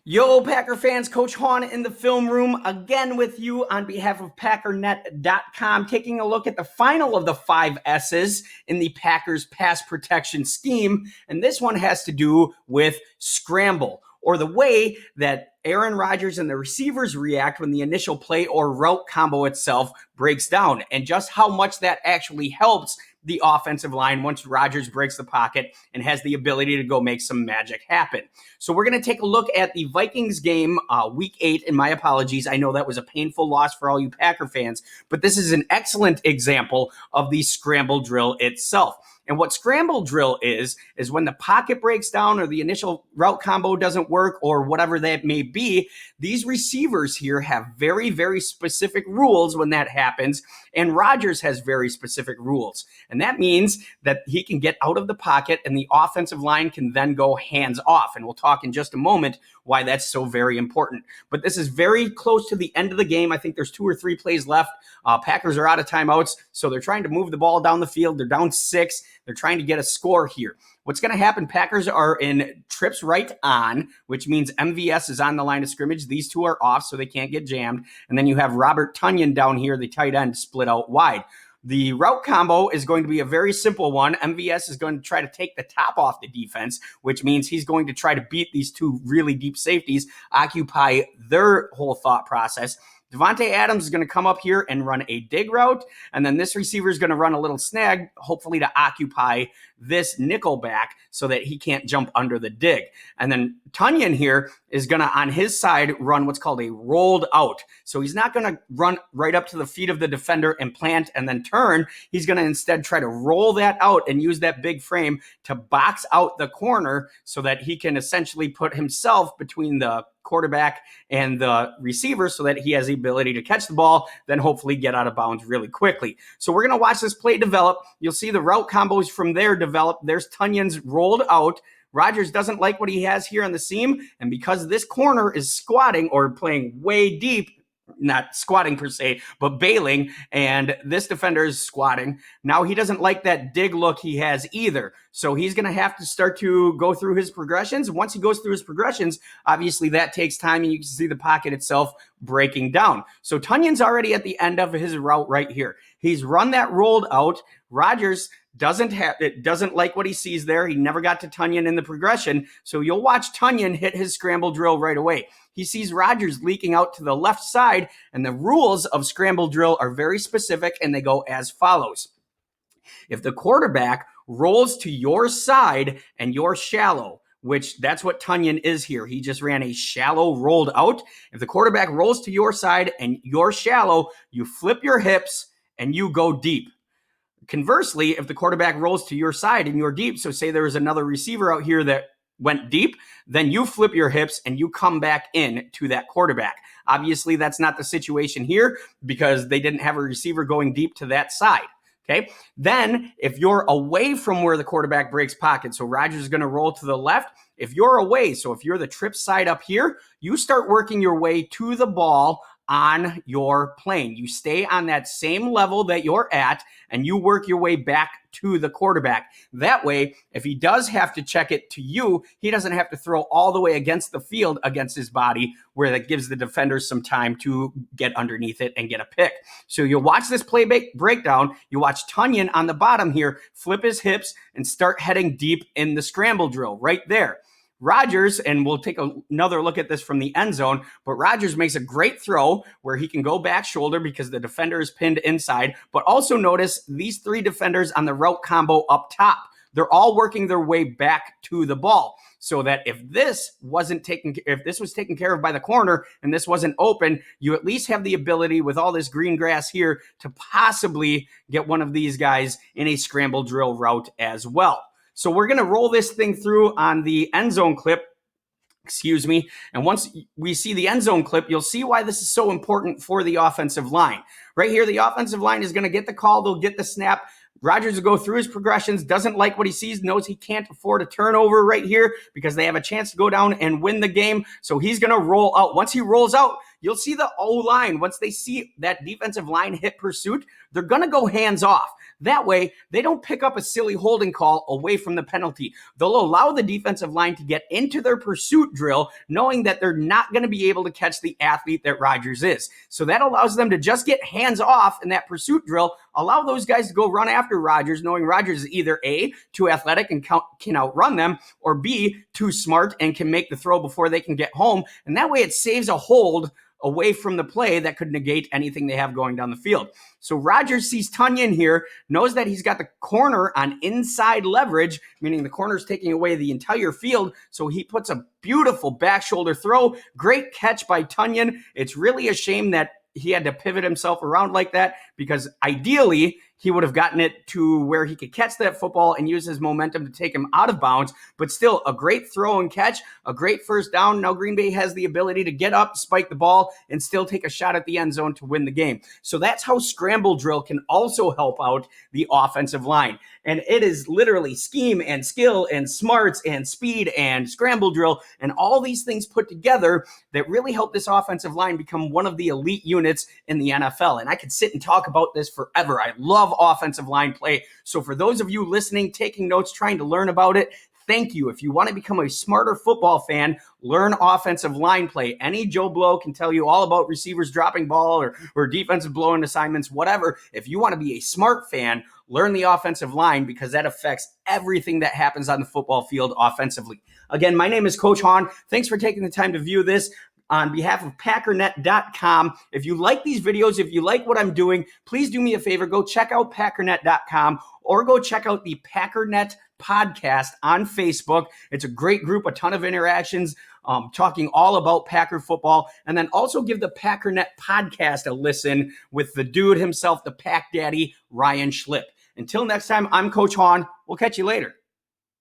Yo, Packer fans, Coach Hawn in the film room again with you on behalf of Packernet.com, taking a look at the final of the 5 S's in the Packers pass protection scheme. And this one has to do with scramble, or the way that Aaron Rodgers and the receivers react when the initial play or route combo itself breaks down, and just how much that actually helps the offensive line once Rodgers breaks the pocket and has the ability to go make some magic happen. So we're going to take a look at the Vikings game, week 8, and my apologies. I know that was a painful loss for all you Packer fans, but this is an excellent example of the scramble drill itself. And what scramble drill is when the pocket breaks down or the initial route combo doesn't work or whatever that may be, these receivers here have very, very specific rules when that happens. And Rodgers has very specific rules. And that means that he can get out of the pocket and the offensive line can then go hands off. And we'll talk in just a moment why that's so very important. But this is very close to the end of the game. I think there's 2 or 3 plays left. Packers are out of timeouts, so they're trying to move the ball down the field. They're down 6. They're trying to get a score here. What's going to happen, Packers are in trips right on, which means MVS is on the line of scrimmage. These two are off, so they can't get jammed. And then you have Robert Tonyan down here, the tight end, split out wide. The route combo is going to be a very simple one. MVS is going to try to take the top off the defense, which means he's going to try to beat these 2 really deep safeties, occupy their whole thought process. Devontae Adams is going to come up here and run a dig route, and then this receiver is going to run a little snag, hopefully to occupy this nickel back so that he can't jump under the dig. And then Tonyan here is going to, on his side, run what's called a rolled out. So he's not going to run right up to the feet of the defender and plant and then turn. He's going to instead try to roll that out and use that big frame to box out the corner so that he can essentially put himself between the quarterback and the receiver so that he has the ability to catch the ball, then hopefully get out of bounds really quickly. So we're going to watch this play develop. You'll see the route combos from there develop. There's Tonyan's rolled out. Rodgers doesn't like what he has here on the seam, and because this corner is squatting or playing way deep, not squatting per se, but bailing, and this defender is squatting. Now he doesn't like that dig look he has either. So he's going to have to start to go through his progressions. Once he goes through his progressions, obviously that takes time, and you can see the pocket itself breaking down. So Tonyan's already at the end of his route right here. He's run that rolled out. Rodgers doesn't like what he sees there. He never got to Tonyan in the progression. So you'll watch Tonyan hit his scramble drill right away. He sees Rodgers leaking out to the left side, and the rules of scramble drill are very specific, and they go as follows. If the quarterback rolls to your side and you're shallow, which that's what Tonyan is here. He just ran a shallow rolled out. If the quarterback rolls to your side and you're shallow, you flip your hips and you go deep. Conversely, if the quarterback rolls to your side and you're deep, so say there was another receiver out here that went deep, then you flip your hips and you come back in to that quarterback. Obviously, that's not the situation here because they didn't have a receiver going deep to that side. Okay. Then if you're away from where the quarterback breaks pocket, so Rodgers is going to roll to the left. If you're away, so if you're the trip side up here, you start working your way to the ball on your plane. You stay on that same level that you're at and you work your way back to the quarterback. That way, if he does have to check it to you, he doesn't have to throw all the way against the field against his body, where that gives the defenders some time to get underneath it and get a pick. So you'll watch this play breakdown. You watch Tonyan on the bottom here flip his hips and start heading deep in the scramble drill right there. Rodgers, and we'll take another look at this from the end zone, but Rodgers makes a great throw where he can go back shoulder because the defender is pinned inside. But also notice these 3 defenders on the route combo up top. They're all working their way back to the ball, so that if this was taken care of by the corner and this wasn't open, you at least have the ability with all this green grass here to possibly get one of these guys in a scramble drill route as well. So we're going to roll this thing through on the end zone clip. And once we see the end zone clip, you'll see why this is so important for the offensive line. Right here, the offensive line is going to get the call. They'll get the snap. Rodgers will go through his progressions, doesn't like what he sees, knows he can't afford a turnover right here because they have a chance to go down and win the game. So he's going to roll out. Once he rolls out, you'll see the O-line. Once they see that defensive line hit pursuit, they're going to go hands off. That way, they don't pick up a silly holding call away from the penalty. They'll allow the defensive line to get into their pursuit drill, knowing that they're not going to be able to catch the athlete that Rodgers is. So that allows them to just get hands off in that pursuit drill, allow those guys to go run after Rodgers, knowing Rodgers is either A, too athletic and can outrun them, or B, too smart and can make the throw before they can get home. And that way it saves a hold away from the play that could negate anything they have going down the field. So Rodgers sees Tonyan here, knows that he's got the corner on inside leverage, meaning the corner's taking away the entire field. So he puts a beautiful back shoulder throw. Great catch by Tonyan. It's really a shame that he had to pivot himself around like that, because ideally he would have gotten it to where he could catch that football and use his momentum to take him out of bounds. But still, a great throw and catch, a great first down. Now Green Bay has the ability to get up, spike the ball, and still take a shot at the end zone to win the game. So that's how Scramble Drill can also help out the offensive line. And it is literally scheme and skill and smarts and speed and Scramble Drill and all these things put together that really help this offensive line become one of the elite units in the NFL. And I could sit and talk about this forever. I love offensive line play. So for those of you listening, taking notes, trying to learn about it, thank you. If you want to become a smarter football fan, learn offensive line play. Any Joe Blow can tell you all about receivers dropping ball or defensive blowing assignments, whatever. If you want to be a smart fan, learn the offensive line, because that affects everything that happens on the football field offensively. Again, my name is Coach Hahn. Thanks for taking the time to view this. On behalf of Packernet.com, if you like these videos, if you like what I'm doing, please do me a favor. Go check out Packernet.com or go check out the Packernet podcast on Facebook. It's a great group, a ton of interactions, talking all about Packer football. And then also give the Packernet podcast a listen with the dude himself, the Pack Daddy, Ryan Schlip. Until next time, I'm Coach Hahn. We'll catch you later.